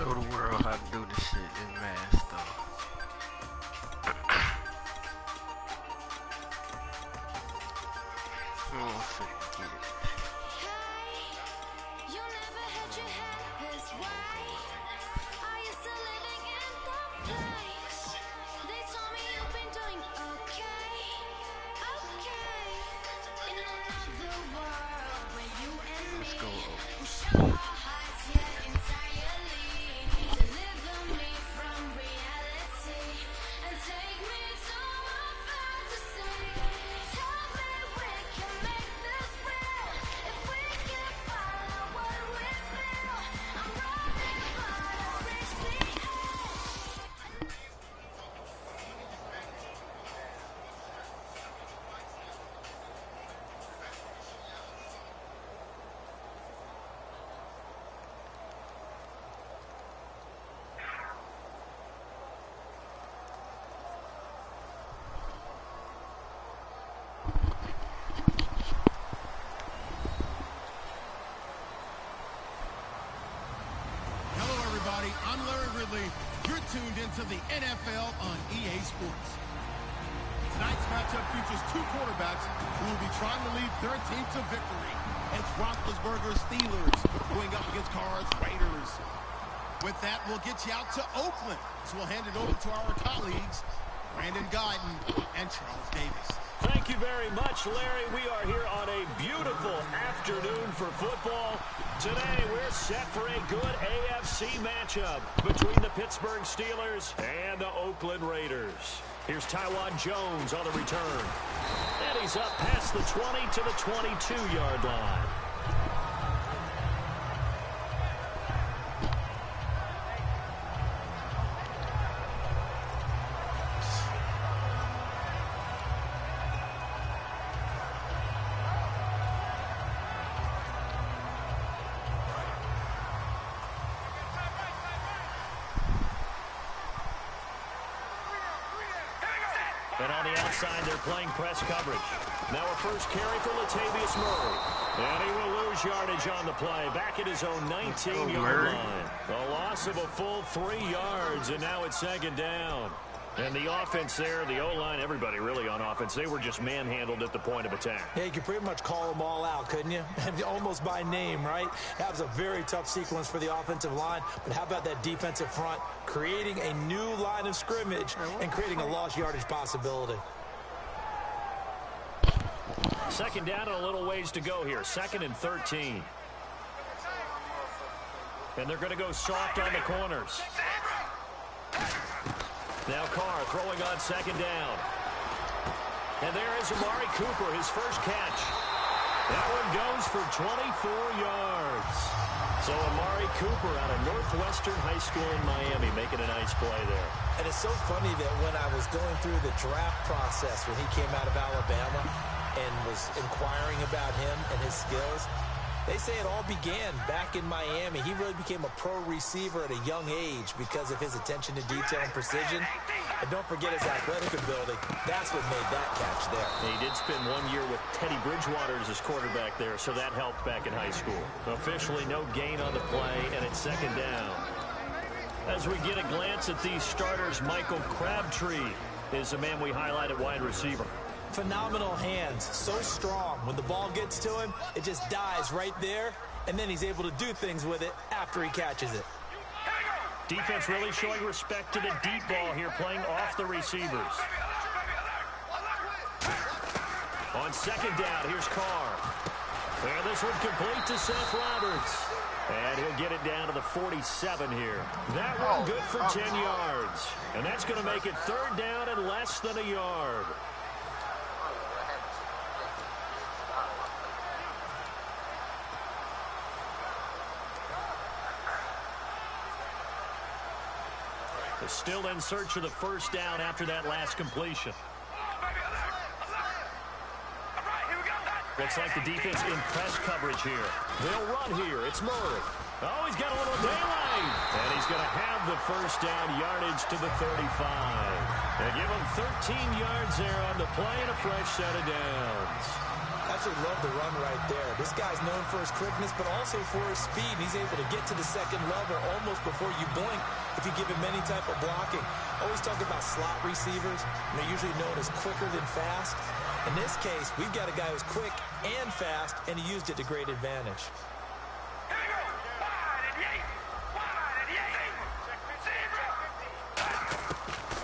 Show the world how to do this shit in mass though. Oh, forget it. Let's go. I'm Larry Ridley. You're tuned into the NFL on EA Sports. Tonight's matchup features two quarterbacks who will be trying to lead their team to victory. It's Roethlisberger's Steelers going up against Carr's Raiders. With that, we'll get you out to Oakland. So we'll hand it over to our colleagues, Brandon Guyton and Charles Davis. Thank you very much, Larry. We are here on a beautiful afternoon for football. Today, we're set for a good AFC matchup between the Pittsburgh Steelers and the Oakland Raiders. Here's Taiwan Jones on the return. And he's up past the 20 to the 22-yard line. And on the outside, they're playing press coverage. Now a first carry for Latavius Murray. And he will lose yardage on the play. Back at his own 19-yard line. A loss of a full 3 yards, and now it's second down. And the offense there, the O-line, everybody really on offense, they were just manhandled at the point of attack. Yeah, you could pretty much call them all out, couldn't you? Almost by name, right? That was a very tough sequence for the offensive line. But how about that defensive front creating a new line of scrimmage and creating a lost yardage possibility? Second down and a little ways to go here. 2nd and 13. And they're going to go soft on the corners. Now Carr throwing on second down. And there is Amari Cooper, his first catch. That one goes for 24 yards. So Amari Cooper out of Northwestern High School in Miami making a nice play there. And it's so funny that when I was going through the draft process when he came out of Alabama and was inquiring about him and his skills, they say it all began back in Miami. He really became a pro receiver at a young age because of his attention to detail and precision. And don't forget his athletic ability. That's what made that catch there. He did spend 1 year with Teddy Bridgewater as his quarterback there, so that helped back in high school. Officially no gain on the play, and it's second down. As we get a glance at these starters, Michael Crabtree is the man we highlight at wide receiver. Phenomenal hands, so strong. When the ball gets to him, it just dies right there, and then he's able to do things with it after he catches it. Defense really showing respect to the deep ball here, playing off the receivers. On second down, here's Carr. And this one complete to Seth Roberts. And he'll get it down to the 47 here. That one good for 10 yards. And that's going to make it third down and less than a yard. Still in search of the first down after that last completion. Looks like the defense in press coverage here. They'll run here. It's Murray. Oh, he's got a little daylight. And he's going to have the first down yardage to the 35. And give him 13 yards there on the play and a fresh set of downs. That absolutely love the run right there. This guy's known for his quickness, but also for his speed. He's able to get to the second level almost before you blink if you give him any type of blocking. Always talk about slot receivers, and they're usually known as quicker than fast. In this case, we've got a guy who's quick and fast, and he used it to great advantage.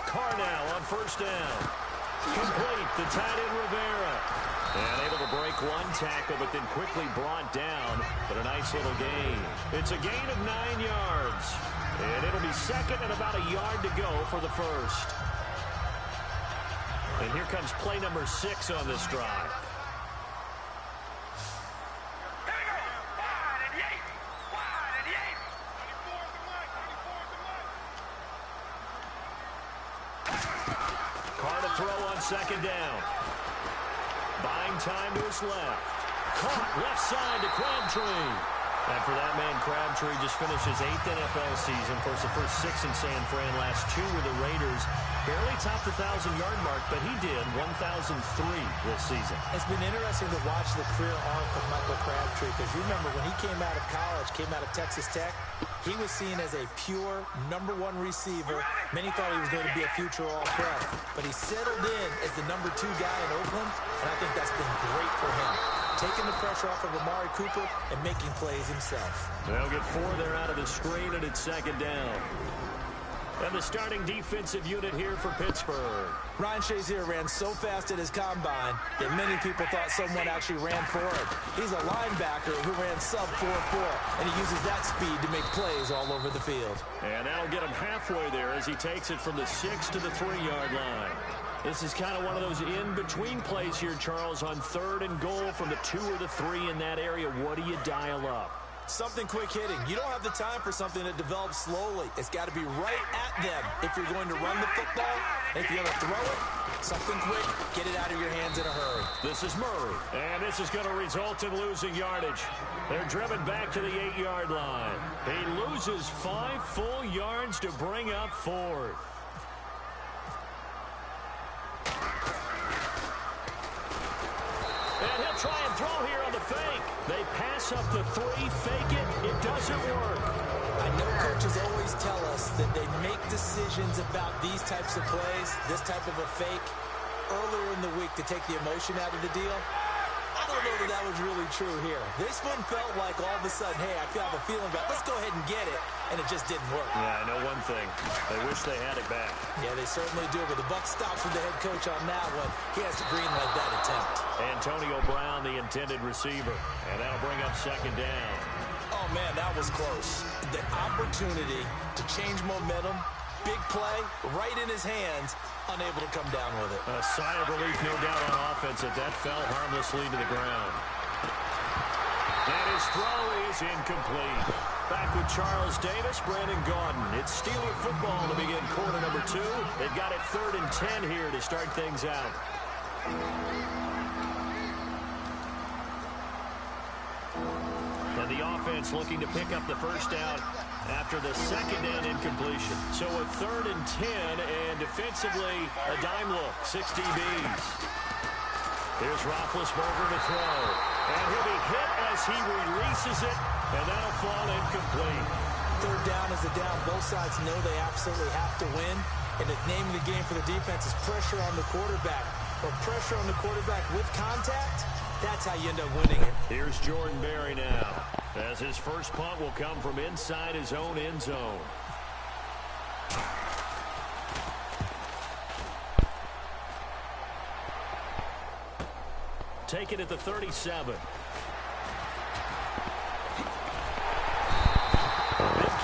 Carnell on first down. Complete to tight end Rivera. And able to break one tackle, but then quickly brought down. But a nice little gain. It's a gain of 9 yards. And it'll be second and about a yard to go for the first. And here comes play number 6 on this drive. Carr to throw on second down. Buying time to his left. Caught left side to Crabtree. And for that man, Crabtree just finished his 8th NFL season. Of course, the first 6 in San Fran, last 2 with the Raiders. Barely topped the 1,000-yard mark, but he did 1,003 this season. It's been interesting to watch the career arc of Michael Crabtree, because you remember when he came out of college, came out of Texas Tech, he was seen as a pure #1 receiver. Many thought he was going to be a future All-Pro. But he settled in as the #2 guy in Oakland, and I think that's been great for him. Taking the pressure off of Amari Cooper and making plays himself. They'll get 4 there out of the screen, and it's second down. And the starting defensive unit here for Pittsburgh. Ryan Shazier ran so fast at his combine that many people thought someone actually ran for him. He's a linebacker who ran sub 4.4, and he uses that speed to make plays all over the field. And that'll get him halfway there as he takes it from the 6 to the 3-yard line. This is kind of one of those in-between plays here, Charles, on 3rd and goal from the 2 or the 3 in that area. What do you dial up? Something quick hitting. You don't have the time for something that develops slowly. It's got to be right at them if you're going to run the football. If you're going to throw it, something quick, get it out of your hands in a hurry. This is Murray, and this is going to result in losing yardage. They're driven back to the 8-yard line. He loses 5 full yards to bring up 4th. And he'll try and throw here on the fake. They pass up the 3, fake it. It doesn't work. I know coaches always tell us that they make decisions about these types of plays, this type of a fake, earlier in the week to take the emotion out of the deal. I don't know that that was really true here. This one felt like all of a sudden, hey, I have a feeling about, let's go ahead and get it, and it just didn't work. Yeah, I know one thing. They wish they had it back. Yeah, they certainly do, but the buck stops with the head coach on that one. He has to greenlight that attempt. Antonio Brown, the intended receiver, and that'll bring up second down. Oh, man, that was close. The opportunity to change momentum, big play, right in his hands, unable to come down with it. A sigh of relief, no doubt, on offense that fell harmlessly to the ground. And his throw is incomplete. Back with Charles Davis, Brandon Gaudin. It's Steeler football to begin quarter number 2. They've got it 3rd and 10 here to start things out. And the offense looking to pick up the first down after the second down incompletion. So a 3rd and 10, and defensively, a dime look, 6 DBs. Here's Roethlisberger to throw. And he'll be hit as he releases it, and that'll fall incomplete. 3rd down is a down. Both sides know they absolutely have to win. And the name of the game for the defense is pressure on the quarterback. Or pressure on the quarterback with contact, that's how you end up winning it. Here's Jordan Berry now, as his first punt will come from inside his own end zone. Take it at the 37. Big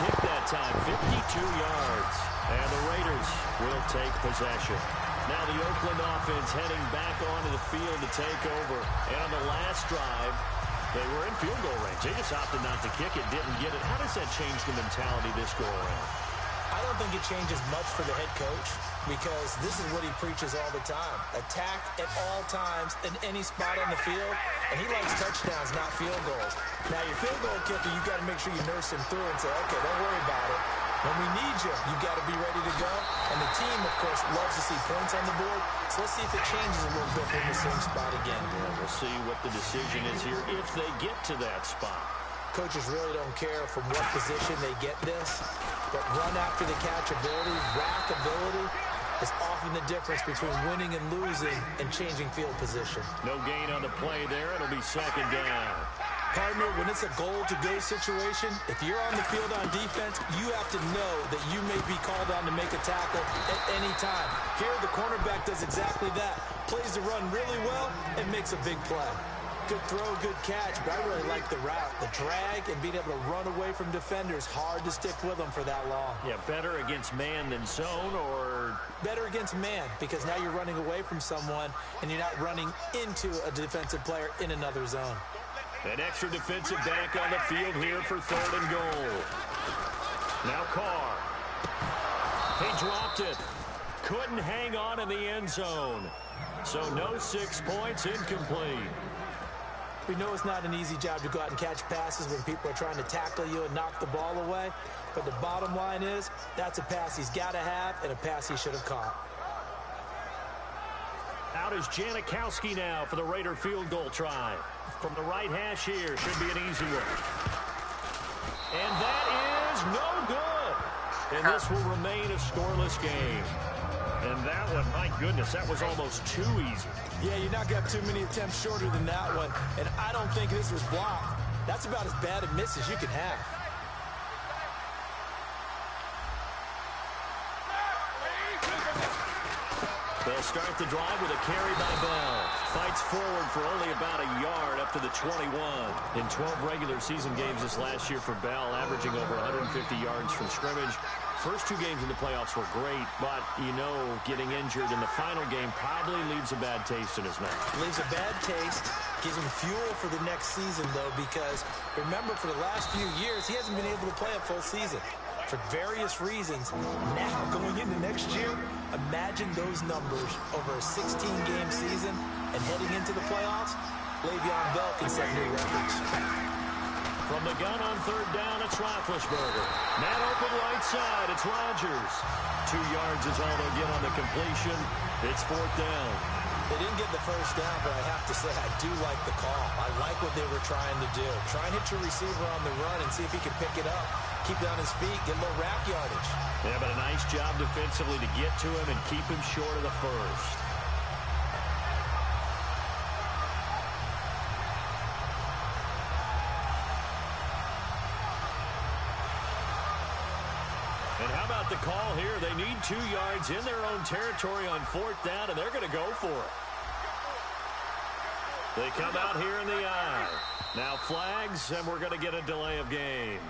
kick that time, 52 yards. And the Raiders will take possession. Now the Oakland offense heading back onto the field to take over. And on the last drive, they were in field goal range. They just opted not to kick it, didn't get it. How does that change the mentality this go around? I don't think it changes much for the head coach, because this is what he preaches all the time. Attack at all times in any spot on the field, and he likes touchdowns, not field goals. Now, your field goal kicker, you've got to make sure you nurse him through and say, okay, don't worry about it. When we need you, you've got to be ready to go. And the team, of course, loves to see points on the board. So let's see if it changes a little bit in the same spot again. Yeah, we'll see what the decision is here if they get to that spot. Coaches really don't care from what position they get this, but run after the catch ability, rack ability, is often the difference between winning and losing and changing field position. No gain on the play there. It'll be second down. Partner, when it's a goal-to-go situation, if you're on the field on defense, you have to know that you may be called on to make a tackle at any time. Here, the cornerback does exactly that. Plays the run really well and makes a big play. Good throw, good catch, but I really like the route. The drag and being able to run away from defenders, hard to stick with them for that long. Yeah, better against man than zone, or? Better against man, because now you're running away from someone and you're not running into a defensive player in another zone. An extra defensive back on the field here for 3rd and goal. Now Carr. He dropped it. Couldn't hang on in the end zone. So no 6 points, incomplete. We know it's not an easy job to go out and catch passes when people are trying to tackle you and knock the ball away. But the bottom line is, that's a pass he's got to have and a pass he should have caught. Out is Janikowski now for the Raider field goal try. From the right hash here, should be an easy one. And that is no good. And this will remain a scoreless game. And that one, my goodness, that was almost too easy. Yeah, you knock out too many attempts shorter than that one. And I don't think this was blocked. That's about as bad a miss as you can have. They'll start the drive with a carry by Bell. Fights forward for only about a yard up to the 21. In 12 regular season games this last year for Bell, averaging over 150 yards from scrimmage. First 2 games in the playoffs were great, but, you know, getting injured in the final game probably leaves a bad taste in his mouth. Leaves a bad taste, gives him fuel for the next season, though, because remember, for the last few years, he hasn't been able to play a full season for various reasons. Now, going into next year, imagine those numbers over a 16-game season and heading into the playoffs. Le'Veon Bell can set new records. From the gun on 3rd down, it's Roethlisberger. Man open right side, it's Rodgers. 2 yards is all they'll get on the completion. It's 4th down. They didn't get the first down, but I have to say I do like the call. I like what they were trying to do. Try and hit your receiver on the run and see if he can pick it up. Keep it on his feet, get a little rack yardage. Yeah, but a nice job defensively to get to him and keep him short of the first. And how about the call here? They need 2 yards in their own territory on 4th down, and they're going to go for it. They come out here in the eye. Now flags, and we're going to get a delay of game.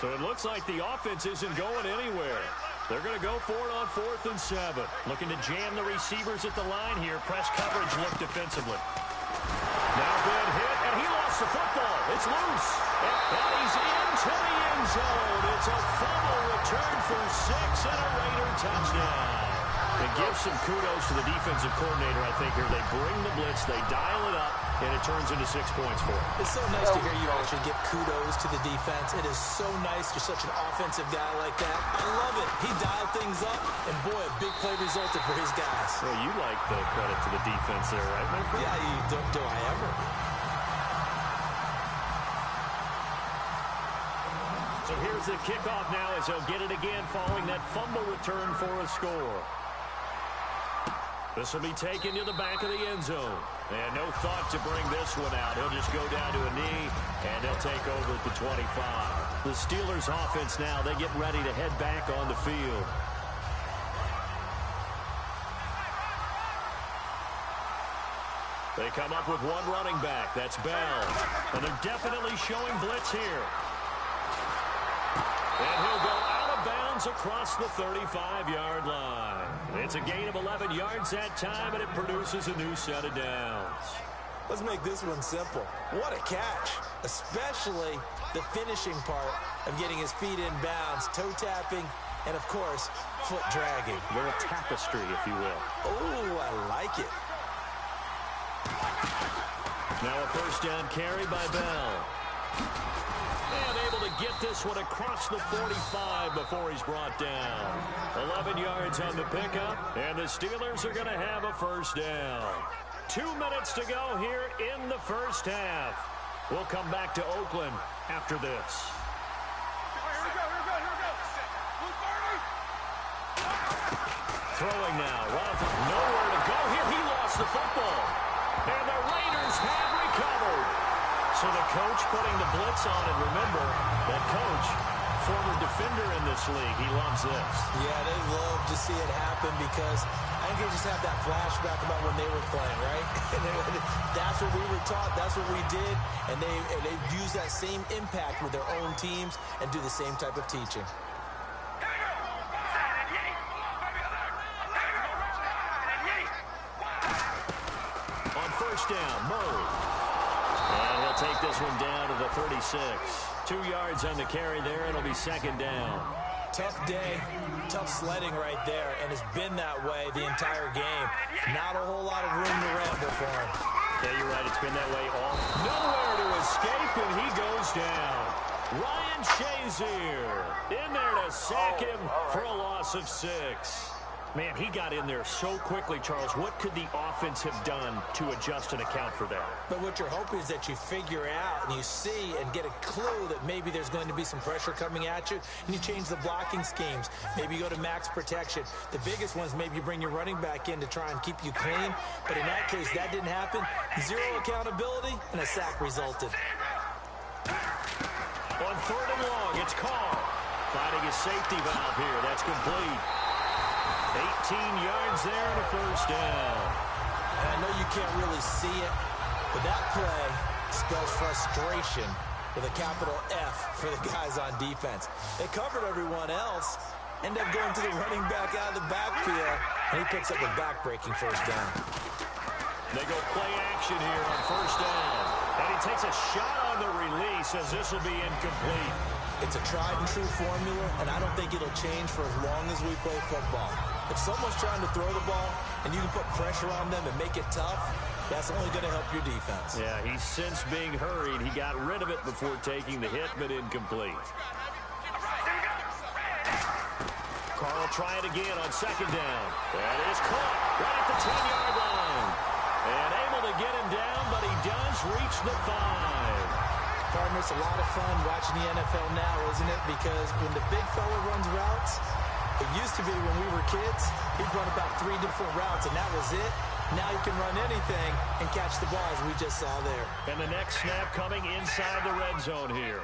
So it looks like the offense isn't going anywhere. They're going to go for it on 4th and 7. Looking to jam the receivers at the line here. Press coverage look defensively. Now good hit, and he lost the football. It's loose. And he's into the end zone. It's a fumble return for 6 and a Raider touchdown. It gives some kudos to the defensive coordinator, I think, here. They bring the blitz, they dial it up, and it turns into 6 points for him. It's so nice to hear you actually give kudos to the defense. It is so nice you're such an offensive guy like that. I love it. He dialed things up, and boy, a big play resulted for his guys. Well, you like the credit to the defense there, right, my friend? Yeah, do I ever? So here's the kickoff now as they'll get it again following that fumble return for a score. This will be taken to the back of the end zone. And no thought to bring this one out. He'll just go down to a knee, and he'll take over at the 25. The Steelers offense now, they get ready to head back on the field. They come up with one running back. That's Bell. And they're definitely showing blitz here. And he'll go out of bounds across the 35-yard line. It's a gain of 11 yards that time, and it produces a new set of downs. Let's make this one simple. What a catch, especially the finishing part of getting his feet in bounds, toe tapping, and, of course, foot dragging. They're a tapestry, if you will. Oh, I like it. Now a first down carry by Bell. And able to get this one across the 45 before he's brought down. 11 yards on the pickup, and the Steelers are going to have a first down. 2 minutes to go here in the first half. We'll come back to Oakland after this. Throwing now. Ralph, nowhere to go here. He lost the football. And the Raiders have recovered. So the coach putting the blitz on, and remember, that coach, former defender in this league, he loves this. Yeah, they love to see it happen because I think they just have that flashback about when they were playing, right? That's what we were taught. That's what we did. And they use that same impact with their own teams and do the same type of teaching. On first down, Murray. And he'll take this one down to the 36. 2 yards on the carry there. It'll be second down. Tough day, tough sledding right there, and it's been that way the entire game. Not a whole lot of room to ramble for him. Yeah, you're right. It's been that way all. Nowhere to escape, and he goes down. Ryan Shazier in there to sack him for a loss of 6. Man, he got in there so quickly, Charles. What could the offense have done to adjust and account for that? But what you're hoping is that you figure out and you see and get a clue that maybe there's going to be some pressure coming at you, and you change the blocking schemes. Maybe you go to max protection. The biggest ones, maybe you bring your running back in to try and keep you clean. But in that case, that didn't happen. Zero accountability, and a sack resulted. On third and long, it's Carr. Finding a safety valve here. That's complete. 18 yards there and a first down. And I know you can't really see it, but that play spells frustration with a capital F for the guys on defense. They covered everyone else, end up going to the running back out of the backfield, and he picks up a back-breaking first down. They go play action here on first down. And he takes a shot on the release as this will be incomplete. It's a tried-and-true formula, and I don't think it'll change for as long as we play football. If someone's trying to throw the ball and you can put pressure on them and make it tough, that's only going to help your defense. Yeah, he's since being hurried. He got rid of it before taking the hit, but incomplete. Carr will try it again on second down. That is caught right at the 10-yard line. And able to get him down, but he does reach the 5. Partner, it's a lot of fun watching the NFL now, isn't it? Because when the big fella runs routes, it used to be when we were kids, he'd run about 3 different routes, and that was it. Now he can run anything and catch the ball, as we just saw there. And the next snap coming inside the red zone here.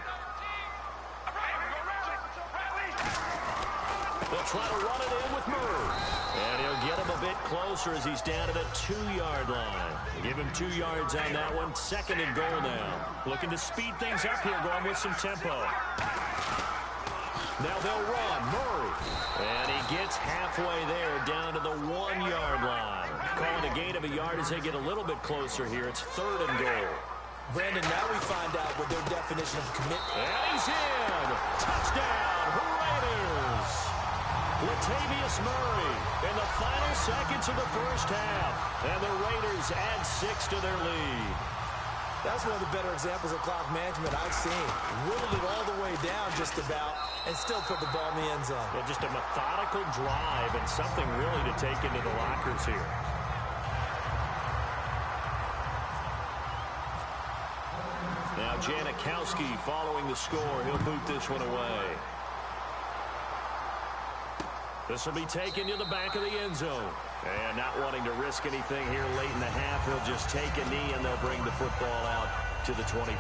They'll try to run it in with Murray. And he'll get him a bit closer as he's down to the 2-yard line. Give him 2 yards on that one. Second and goal now. Looking to speed things up here, going with some tempo. Now they'll run. Murray. And he gets halfway there, down to the 1-yard line. Calling a gain of a yard as they get a little bit closer here. It's third and goal. Brandon, now we find out what their definition of commitment. And he's in. Touchdown, Raiders. Latavius Murray in the final seconds of the first half. And the Raiders add 6 to their lead. That's one of the better examples of clock management I've seen. Whittled it all the way down just about and still put the ball in the end zone. Yeah, just a methodical drive and something really to take into the lockers here. Now Janikowski following the score. He'll boot this one away. This will be taken to the back of the end zone. And not wanting to risk anything here late in the half, he'll just take a knee and they'll bring the football out to the 25.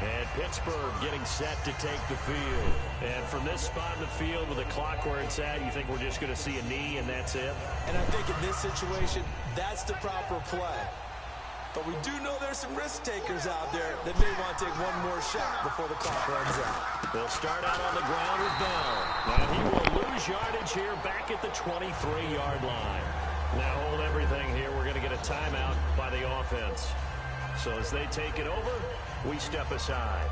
And Pittsburgh getting set to take the field. And from this spot in the field with the clock where it's at, you think we're just going to see a knee and that's it? And I think in this situation, that's the proper play. But we do know there's some risk takers out there that may want to take one more shot before the clock runs out. They'll start out on the ground with Bell. And he will lose yardage here back at the 23-yard line. Now hold everything here. We're going to get a timeout by the offense. So as they take it over, we step aside.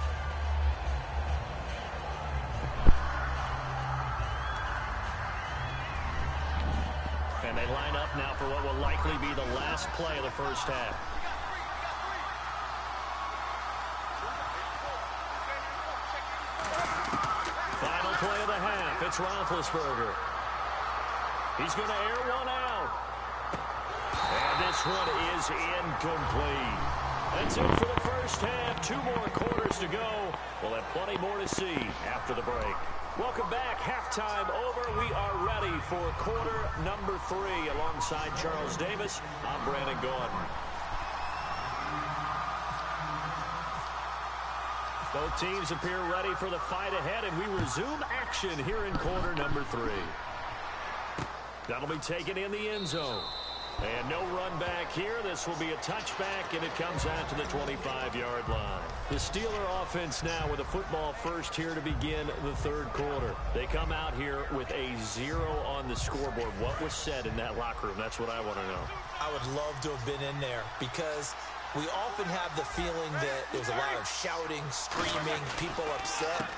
And they line up now for what will likely be the last play of the first half. Final play of the half. It's Roethlisberger. He's going to air one out. And this one is incomplete. That's it for the first half. 2 more quarters to go. We'll have plenty more to see after the break. Welcome back. Halftime over. We are ready for quarter number 3. Alongside Charles Davis, I'm Brandon Gordon. Both teams appear ready for the fight ahead, and we resume action here in quarter number 3. That'll be taken in the end zone. And no run back here. This will be a touchback, and it comes out to the 25-yard line. The Steeler offense now with a football first here to begin the third quarter. They come out here with a 0 on the scoreboard. What was said in that locker room? That's what I want to know. I would love to have been in there because we often have the feeling that there's a lot of shouting, screaming, people upset.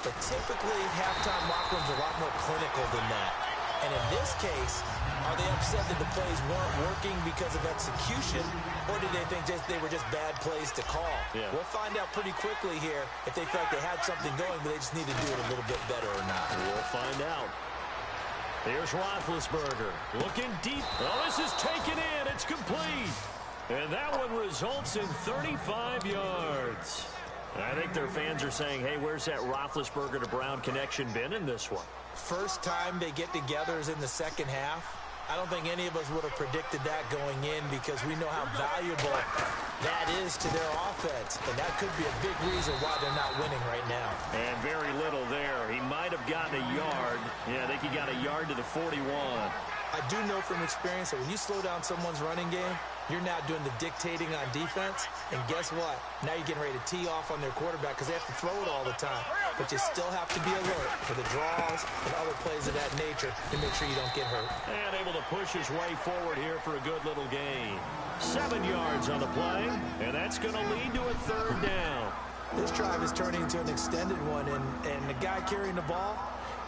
But typically, halftime locker rooms are a lot more clinical than that. And in this case, are they upset that the plays weren't working because of execution, or did they think they were just bad plays to call? Yeah. We'll find out pretty quickly here if they felt they had something going, but they just need to do it a little bit better or not. We'll find out. Here's Roethlisberger looking deep. Oh, this is taken in. It's complete. And that one results in 35 yards. I think their fans are saying, hey, where's that Roethlisberger to Brown connection been in this one? First time they get together is in the second half. I don't think any of us would have predicted that going in because we know how valuable that is to their offense. And that could be a big reason why they're not winning right now. And very little there. He might have gotten a yard. Yeah, I think he got a yard to the 41. I do know from experience that when you slow down someone's running game, you're now doing the dictating on defense. And guess what? Now you're getting ready to tee off on their quarterback because they have to throw it all the time. But you still have to be alert for the draws and other plays of that nature to make sure you don't get hurt. And able to push his way forward here for a good little gain. 7 yards on the play, and that's going to lead to a third down. This drive is turning into an extended one, and the guy carrying the ball,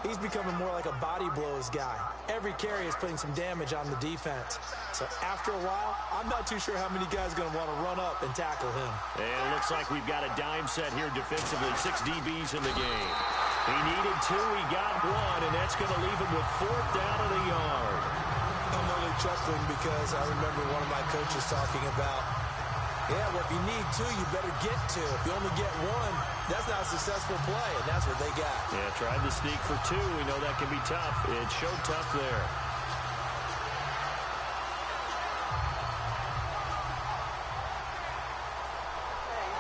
he's becoming more like a body blows guy. Every carry is putting some damage on the defense. So after a while, I'm not too sure how many guys are going to want to run up and tackle him. And it looks like we've got a dime set here defensively. 6 DBs in the game. He needed 2, he got 1, and that's going to leave him with 4th down and a yard. I'm only chuckling because I remember one of my coaches talking about, yeah, well, if you need 2, you better get 2. If you only get 1, that's not a successful play, and that's what they got. Yeah, tried to sneak for 2. We know that can be tough. It showed tough there.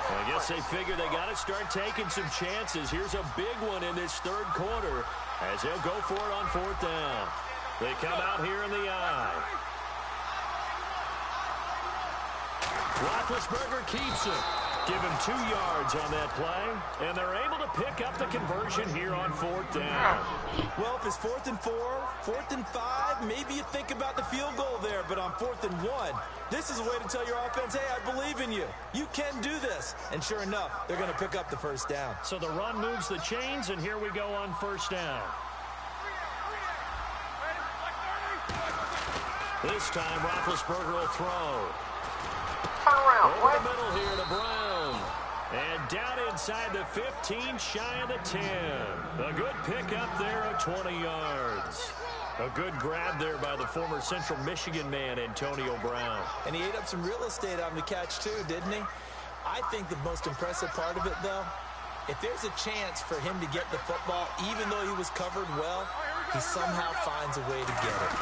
I guess they figure they got to start taking some chances. Here's a big one in this third quarter as they'll go for it on 4th down. They come out here in the eye. Roethlisberger keeps it. Give him 2 yards on that play, and they're able to pick up the conversion here on 4th down. Well, if it's 4th and 4, 4th and 5, maybe you think about the field goal there, but on 4th and 1, this is a way to tell your offense, hey, I believe in you. You can do this. And sure enough, they're going to pick up the first down. So the run moves the chains, and here we go on 1st down. This time, Roethlisberger will throw. Over the middle here to Brown. And down inside the 15, shy of the 10. A good pickup there of 20 yards. A good grab there by the former Central Michigan man, Antonio Brown. And he ate up some real estate on the catch, too, didn't he? I think the most impressive part of it, though, if there's a chance for him to get the football, even though he was covered well, he somehow finds a way to get it.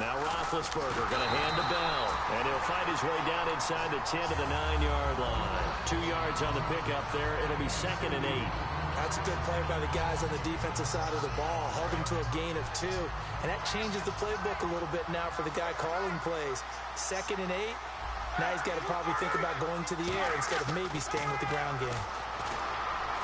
Now Roethlisberger going to hand to Bell, and he'll fight his way down inside the 10 to the 9-yard line. 2 yards on the pickup there. It'll be 2nd and 8. That's a good play by the guys on the defensive side of the ball. Held him to a gain of 2, and that changes the playbook a little bit now for the guy calling plays. 2nd and 8. Now he's got to probably think about going to the air instead of maybe staying with the ground game.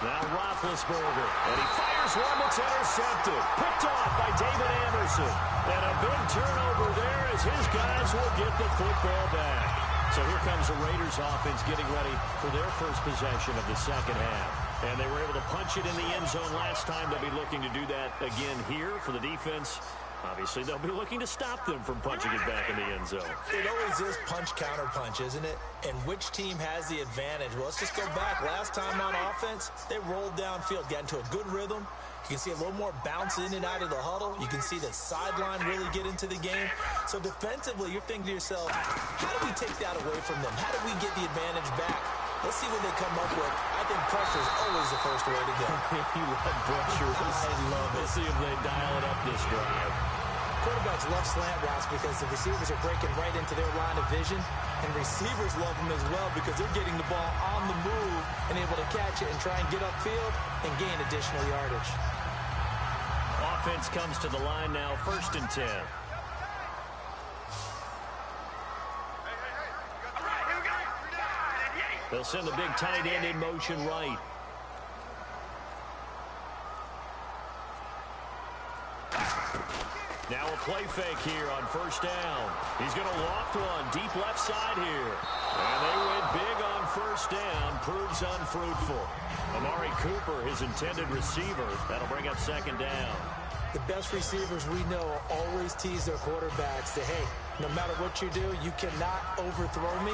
Now Roethlisberger, and he fires one that's intercepted. Picked off by David Anderson. And a big turnover there as his guys will get the football back. So here comes the Raiders offense getting ready for their first possession of the second half. And they were able to punch it in the end zone last time. They'll be looking to do that again here for the defense. Obviously, they'll be looking to stop them from punching it back in the end zone. It always is punch-counter-punch, isn't it? And which team has the advantage? Well, let's just go back. Last time on offense, they rolled downfield, got into a good rhythm. You can see a little more bounce in and out of the huddle. You can see the sideline really get into the game. So defensively, you're thinking to yourself, how do we take that away from them? How do we get the advantage back? Let's see what they come up with. I think pressure is always the first way to go. You love pressure. I love it. Let's see if they dial it up this drive. Quarterbacks love slant routes because the receivers are breaking right into their line of vision, and receivers love them as well because they're getting the ball on the move and able to catch it and try and get upfield and gain additional yardage. Offense comes to the line now, 1st and 10. They'll send the big tight end in motion right. Now a play fake here on 1st down. He's going to loft one deep left side here. And they went big on 1st down. Proves unfruitful. Amari Cooper, his intended receiver. That'll bring up 2nd down. The best receivers we know always tease their quarterbacks that, hey, no matter what you do, you cannot overthrow me.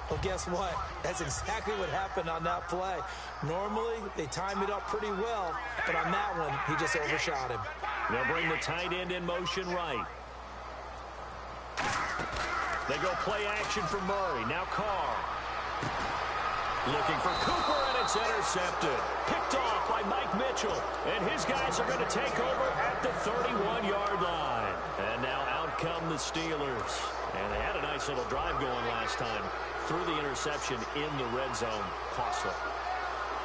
Well, guess what? That's exactly what happened on that play. Normally, they time it up pretty well, but on that one, he just overshot him. They'll bring the tight end in motion right. They go play action for Murray. Now Carr. Looking for Cooper, and it's intercepted. Picked off by Mike Mitchell. And his guys are going to take over at the 31-yard line. And now out come the Steelers. And they had a nice little drive going last time. Threw the interception in the red zone. Costly.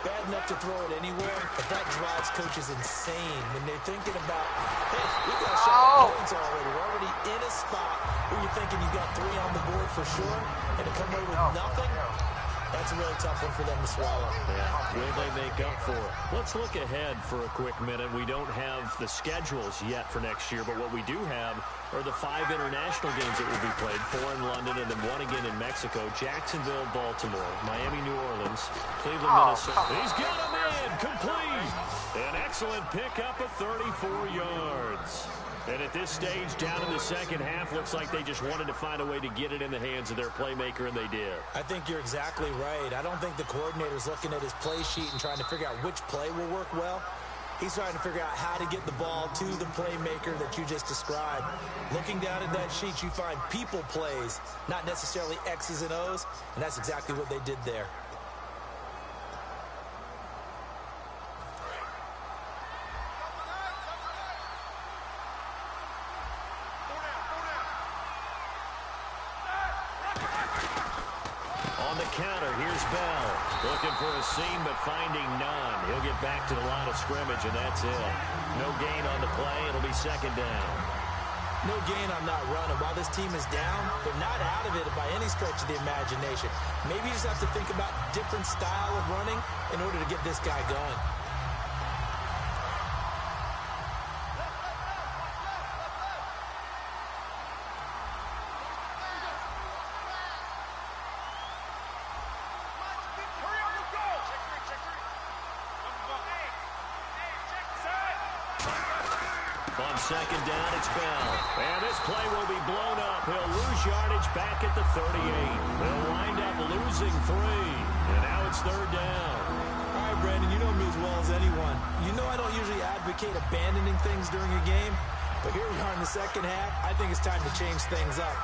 Bad enough to throw it anywhere, but that drives coaches insane when they're thinking about, hey, we got a shot at points already. We're already in a spot where you're thinking you got 3 on the board for sure, and to come away with nothing, that's a really tough one for them to swallow. Yeah. Will they make up for it? Let's look ahead for a quick minute. We don't have the schedules yet for next year, but what we do have are the 5 international games that will be played, 4 in London and then 1 again in Mexico, Jacksonville, Baltimore, Miami, New Orleans, Cleveland, Minnesota. He's got him in, complete. An excellent pickup of 34 yards. And at this stage, down in the second half, looks like they just wanted to find a way to get it in the hands of their playmaker, and they did. I think you're exactly right. I don't think the coordinator's looking at his play sheet and trying to figure out which play will work well. He's trying to figure out how to get the ball to the playmaker that you just described. Looking down at that sheet, you find people plays, not necessarily X's and O's, and that's exactly what they did there. Counter, here's Bell. Looking for a seam, but finding none. He'll get back to the line of scrimmage, and that's it. No gain on the play. It'll be 2nd down. No gain on that run. And while this team is down, they're not out of it by any stretch of the imagination. Maybe you just have to think about different style of running in order to get this guy going. On 2nd down, it's Bell. And this play will be blown up. He'll lose yardage back at the 38. They'll wind up losing 3. And now it's 3rd down. All right, Brandon, you know me as well as anyone. You know I don't usually advocate abandoning things during a game. But here we are in the second half. I think it's time to change things up.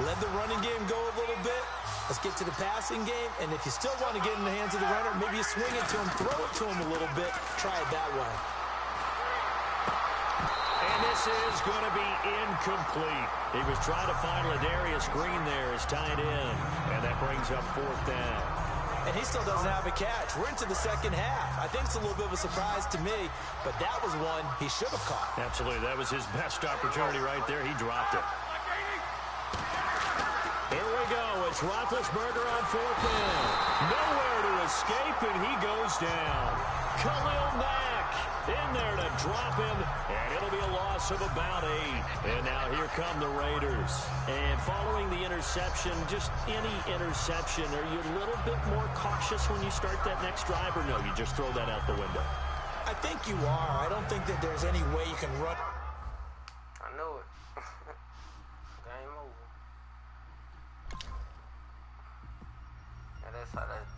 Let the running game go a little bit. Let's get to the passing game. And if you still want to get in the hands of the runner, maybe you swing it to him, throw it to him a little bit. Try it that way. And this is going to be incomplete. He was trying to find Ladarius Green there as tight end. And that brings up 4th down. And he still doesn't have a catch. We're into the second half. I think it's a little bit of a surprise to me, but that was one he should have caught. Absolutely. That was his best opportunity right there. He dropped it. Here we go. It's Roethlisberger on 4th down. Nowhere to escape, and he goes down. Khalil Mack in there to drop him, and it'll be a loss of about 8. And now here come the Raiders. And following the interception, just any interception, are you a little bit more cautious when you start that next drive, or no, you just throw that out the window? I think you are. I don't think that there's any way you can run. I knew it. That's how that